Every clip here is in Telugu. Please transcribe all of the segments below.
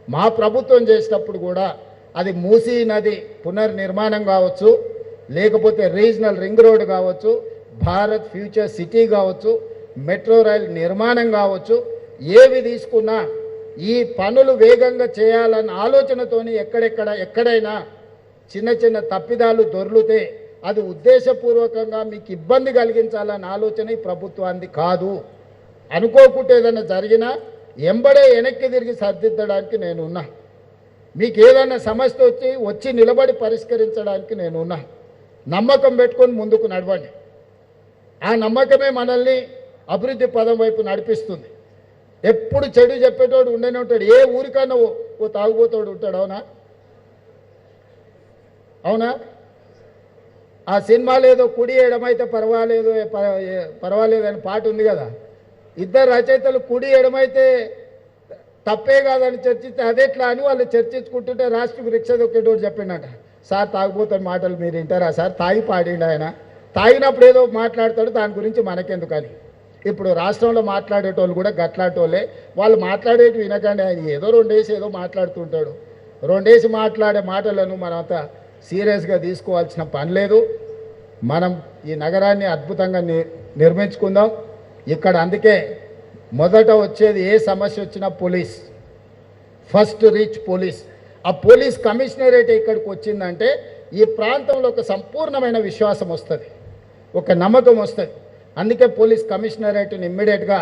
మా ప్రభుత్వం చేసేటప్పుడు కూడా అది మూసీ నది పునర్నిర్మాణం కావచ్చు, లేకపోతే రీజనల్ రింగ్ రోడ్ కావచ్చు, భారత్ ఫ్యూచర్ సిటీ కావచ్చు, మెట్రో రైల్ నిర్మాణం కావచ్చు, ఏవి తీసుకున్నా ఈ పనులు వేగంగా చేయాలన్న ఆలోచనతోని ఎక్కడైనా చిన్న చిన్న తప్పిదాలు దొర్లితే అది ఉద్దేశపూర్వకంగా మీకు ఇబ్బంది కలిగించాలన్న ఆలోచన ఈ ప్రభుత్వానికి కాదు. అనుకోకుండా ఏదైనా జరిగినా ఎంబడే వెనక్కి తిరిగి సర్దిద్దడానికి నేనున్నా. మీకు ఏదైనా సమస్య వచ్చి నిలబడి పరిష్కరించడానికి నేనున్నా. నమ్మకం పెట్టుకొని ముందుకు నడవండి. ఆ నమ్మకమే మనల్ని అభివృద్ధి పదం వైపు నడిపిస్తుంది. ఎప్పుడు చెడు చెప్పేటోడు ఉండనే ఉంటాడు. ఏ ఊరికన్నా ఓ తాగుబోతోడు ఉంటాడు. అవునా? ఆ సినిమాలో ఏదో కుడి ఎడమైతే పర్వాలేదు అని పాట ఉంది కదా. ఇద్దరు రచయితలు కుడి ఎడమైతే తప్పే కాదని చర్చిస్తే అదెట్లా అని వాళ్ళు చర్చించుకుంటుంటే రాష్ట్రకు రిక్ష దొక్కేటోడు చెప్పిండట, సార్ తాగుబోతున్న మాటలు మీరు వింటారా సార్? తాగి పాడిండు ఆయన. తాగినప్పుడు ఏదో మాట్లాడతాడు, దాని గురించి మనకెందుకని. ఇప్పుడు రాష్ట్రంలో మాట్లాడేటోళ్ళు కూడా గట్లాటోళ్ళే. వాళ్ళు మాట్లాడేటి వినకండి. ఆయన ఏదో రెండేసి ఏదో మాట్లాడుతుంటాడు. రెండేసి మాట్లాడే మాటలను మనంతా సీరియస్గా తీసుకోవాల్సిన పని లేదు. మనం ఈ నగరాన్ని అద్భుతంగా నిర్మించుకుందాం. ఇక్కడ అందుకే మొదట వచ్చేది ఏ సమస్య వచ్చినా పోలీస్, ఫస్ట్ రీచ్ పోలీస్. ఆ పోలీస్ కమిషనరేట్ ఇక్కడికి వచ్చిందంటే ఈ ప్రాంతంలో ఒక సంపూర్ణమైన విశ్వాసం వస్తుంది, ఒక నమ్మకం వస్తుంది. అందుకే పోలీస్ కమిషనరేట్ని ఇమ్మీడియట్గా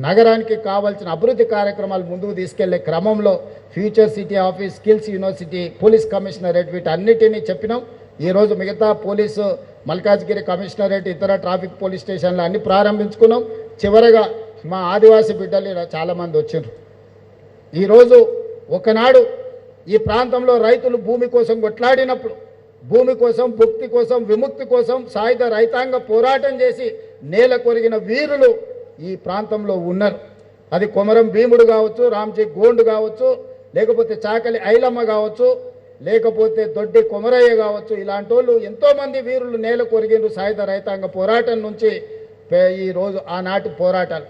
నగరానికి కావాల్సిన అభివృద్ధి కార్యక్రమాలు ముందుకు తీసుకెళ్లే క్రమంలో future city office, skills university, police commissionerate వీటన్నిటినీ చెప్పినాం. ఈరోజు మిగతా పోలీసు మల్కాజ్గిరి కమిషనరేట్, ఇతర ట్రాఫిక్ పోలీస్ స్టేషన్లు అన్నీ ప్రారంభించుకున్నాం. చివరగా మా ఆదివాసీ బిడ్డలు ఇలా చాలామంది వచ్చారు. ఈరోజు ఒకనాడు ఈ ప్రాంతంలో రైతులు భూమి కోసం కొట్లాడినప్పుడు, భూమి కోసం, భుక్తి కోసం, విముక్తి కోసం సాయుధ రైతాంగ పోరాటం చేసి నేల కొరిగిన వీరులు ఈ ప్రాంతంలో ఉన్నారు. అది కొమరం భీముడు కావచ్చు, రామ్జీ గోండు కావచ్చు, లేకపోతే చాకలి ఐలమ్మ కావచ్చు, లేకపోతే దొడ్డి కొమరయ్య కావచ్చు. ఇలాంటి వాళ్ళు ఎంతోమంది వీరులు నేల కొరిగిన సాయుధ రైతాంగ పోరాటం నుంచి ఈరోజు ఆనాటి పోరాటాలు.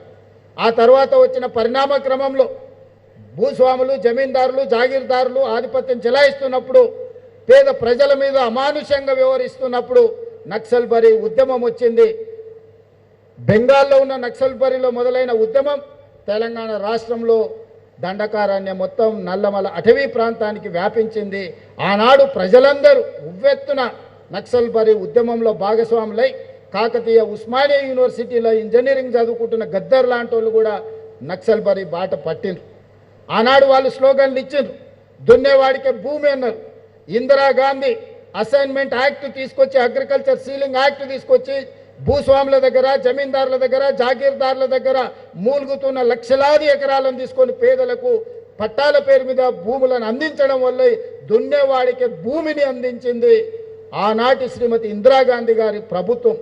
ఆ తర్వాత వచ్చిన పరిణామ క్రమంలో భూస్వాములు, జమీందారులు, జాగీర్దారులు ఆధిపత్యం చెలాయిస్తున్నప్పుడు, పేద ప్రజల మీద అమానుషంగా వ్యవహరిస్తున్నప్పుడు నక్సల్బరీ ఉద్యమం వచ్చింది. బెంగాల్లో ఉన్న నక్సల్బరీలో మొదలైన ఉద్యమం తెలంగాణ రాష్ట్రంలో దండకారణ్యం మొత్తం నల్లమల అటవీ ప్రాంతానికి వ్యాపించింది. ఆనాడు ప్రజలందరూ ఉవ్వెత్తున నక్సల్బరీ ఉద్యమంలో భాగస్వాములై కాకతీయ ఉస్మానియా యూనివర్సిటీలో ఇంజనీరింగ్ చదువుకుంటున్న గద్దర్ లాంటి వాళ్ళు కూడా నక్సల్బరీ బాట పట్టిండ్రు. ఆనాడు వాళ్ళు స్లోగన్లు ఇచ్చిండ్రు. దున్నేవాడికే భూమి అన్నారు. ఇందిరాగాంధీ అసైన్మెంట్ యాక్ట్ తీసుకొచ్చి, అగ్రికల్చర్ సీలింగ్ యాక్ట్ తీసుకొచ్చి భూస్వాముల దగ్గర, జమీందారుల దగ్గర, జాగీర్దారుల దగ్గర మూలుగుతున్న లక్షలాది ఎకరాలను తీసుకొని పేదలకు పట్టాల పేరు మీద భూములను అందించడం వల్ల దున్నేవాడికి భూమిని అందించింది ఆనాటి శ్రీమతి ఇందిరాగాంధీ గారి ప్రభుత్వం.